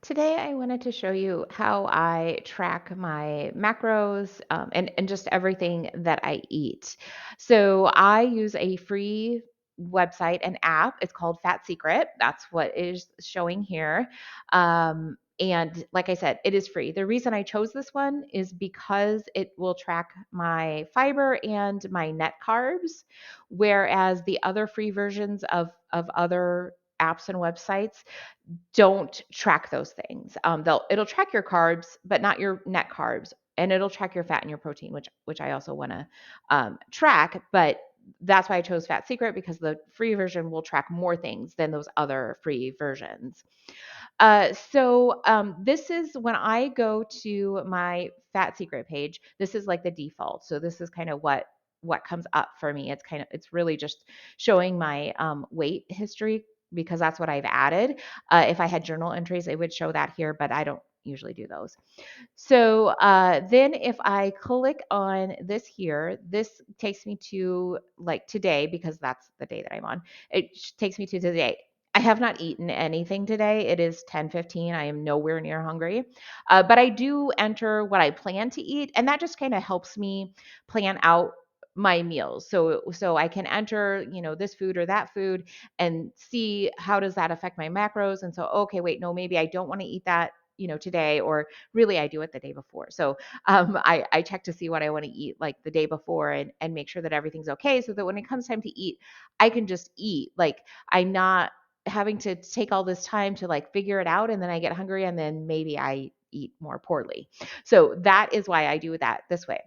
Today, I wanted to show you how I track my macros and just everything that I eat. So, I use a free website and app. It's called Fat Secret. That's what is showing here. And like I said, it is free. The reason I chose this one is because it will track my fiber and my net carbs, whereas the other free versions of other apps and websites don't track those things. It'll track your carbs, but not your net carbs, and it'll track your fat and your protein, which I also want to track. But that's why I chose Fat Secret because the free version will track more things than those other free versions. This is when I go to my Fat Secret page. This is like the default. So this is kind of what comes up for me. It's really just showing my weight history because that's what I've added. If I had journal entries, it would show that here, but I don't usually do those. Then if I click on this here, this takes me to like today because that's the day that I'm on. Takes me to today. I have not eaten anything today. It is 10:15. I am nowhere near hungry. But I do enter what I plan to eat, and that just kind of helps me plan out my meals. So I can enter, this food or that food and see how does that affect my macros. And so, okay, wait, no, maybe I don't want to eat that, today, or really I do it the day before. So I check to see what I want to eat like the day before and make sure that everything's okay so that when it comes time to eat, I can just eat. Like I'm not having to take all this time to like figure it out and then I get hungry and then maybe I eat more poorly. So that is why I do that this way.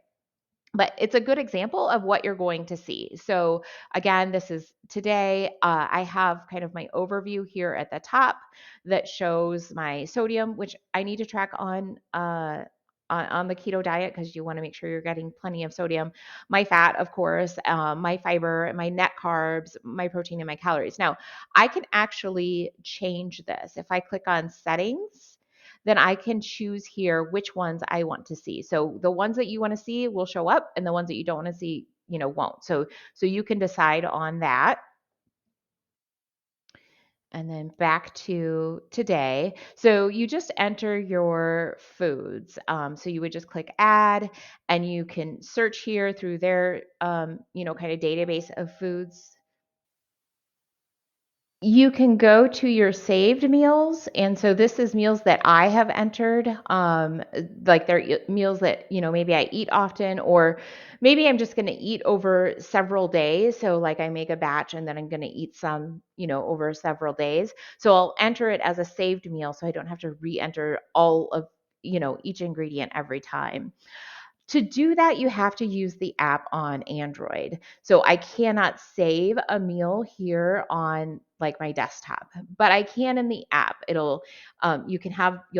But it's a good example of what you're going to see. So again, this is today. I have kind of my overview here at the top that shows my sodium, which I need to track on the keto diet because you want to make sure you're getting plenty of sodium. My fat, of course, my fiber, my net carbs, my protein, and my calories. Now, I can actually change this if I click on settings, then I can choose here which ones I want to see. So the ones that you want to see will show up and the ones that you don't want to see, won't. So you can decide on that. And then back to today. So you just enter your foods. So you would just click add and you can search here through their, kind of database of foods. You can go to your saved meals, and so this is meals that I have entered, like they're meals that, maybe I eat often, or maybe I'm just gonna eat over several days. So like I make a batch and then I'm gonna eat some, over several days. So I'll enter it as a saved meal so I don't have to re-enter all of, each ingredient every time. To do that, you have to use the app on Android. So I cannot save a meal here on like my desktop, but I can in the app. You'll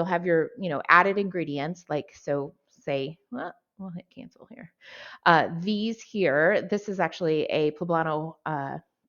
have your, added ingredients like, so say, well, we'll hit cancel here. These here, this is actually a poblano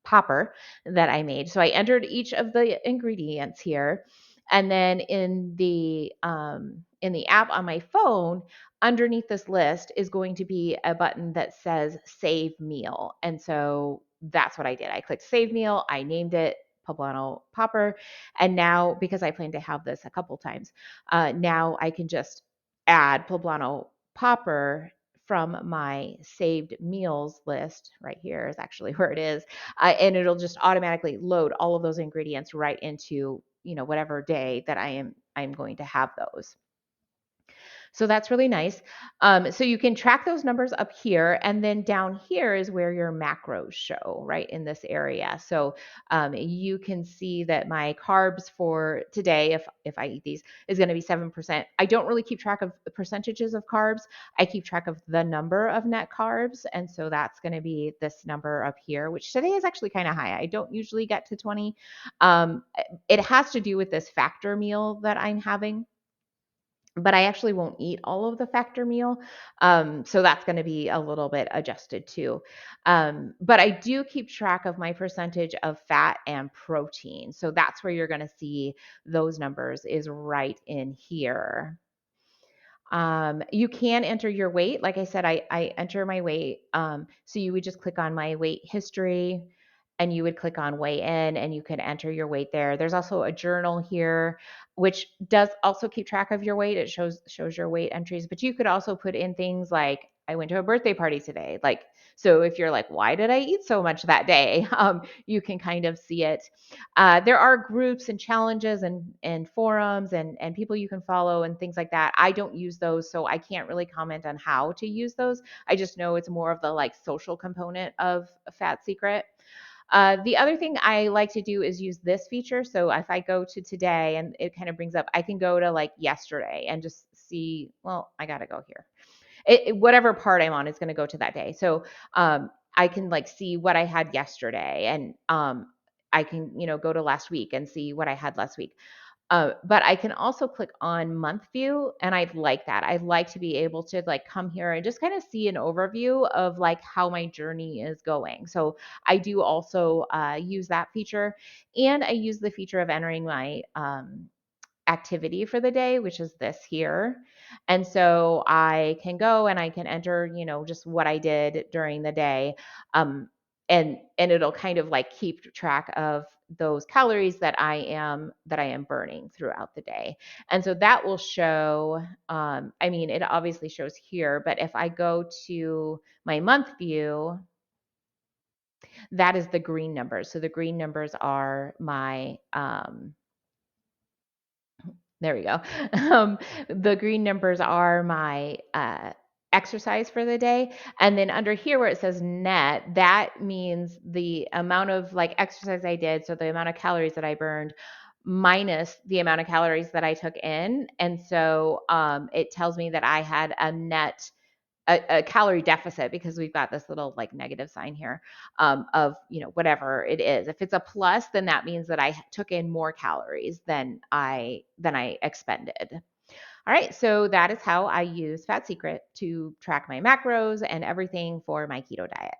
popper that I made. So I entered each of the ingredients here. And then in the app on my phone, underneath this list is going to be a button that says save meal. And so that's what I did. I clicked save meal, I named it poblano popper. And now, because I plan to have this a couple times, now I can just add poblano popper from my saved meals list. Right here is actually where it is. And it'll just automatically load all of those ingredients right into, whatever day that I'm going to have those. So that's really nice. So you can track those numbers up here, and then down here is where your macros show, right in this area. So you can see that my carbs for today, if I eat these, is going to be 7%. I don't really keep track of the percentages of carbs. I keep track of the number of net carbs, and so that's going to be this number up here, which today is actually kind of high. I don't usually get to 20. Um, it has to do with this factor meal that I'm having, but I actually won't eat all of the factor meal. So that's going to be a little bit adjusted too. But I do keep track of my percentage of fat and protein. So that's where you're going to see those numbers is right in here. You can enter your weight. Like I said, I enter my weight. So you would just click on my weight history and you would click on weigh in and you can enter your weight there. There's also a journal here which does also keep track of your weight. It shows your weight entries, but you could also put in things like I went to a birthday party today. Like, so if you're like, why did I eat so much that day? You can kind of see it. There are groups and challenges and forums and people you can follow and things like that. I don't use those, so I can't really comment on how to use those. I just know it's more of the like social component of Fat Secret. The other thing I like to do is use this feature. So if I go to today and it kind of brings up, I can go to like yesterday and just see, well, I got to go here. Whatever part I'm on is going to go to that day. So I can like see what I had yesterday and I can, go to last week and see what I had last week. But I can also click on month view, and I like that. I like to be able to like come here and just kind of see an overview of like how my journey is going. So I do also use that feature, and I use the feature of entering my activity for the day, which is this here. And so I can go and I can enter, just what I did during the day. And it'll kind of like keep track of those calories that I am burning throughout the day. And so that will show, I mean, it obviously shows here, but if I go to my month view, that is the green numbers. So the green numbers are my there we go. The green numbers are my exercise for the day. And then under here where it says net, that means the amount of like exercise I did. So the amount of calories that I burned minus the amount of calories that I took in. And so it tells me that I had a net a calorie deficit because we've got this little like negative sign here of whatever it is. If it's a plus, then that means that I took in more calories than I expended. All right, so that is how I use Fat Secret to track my macros and everything for my keto diet.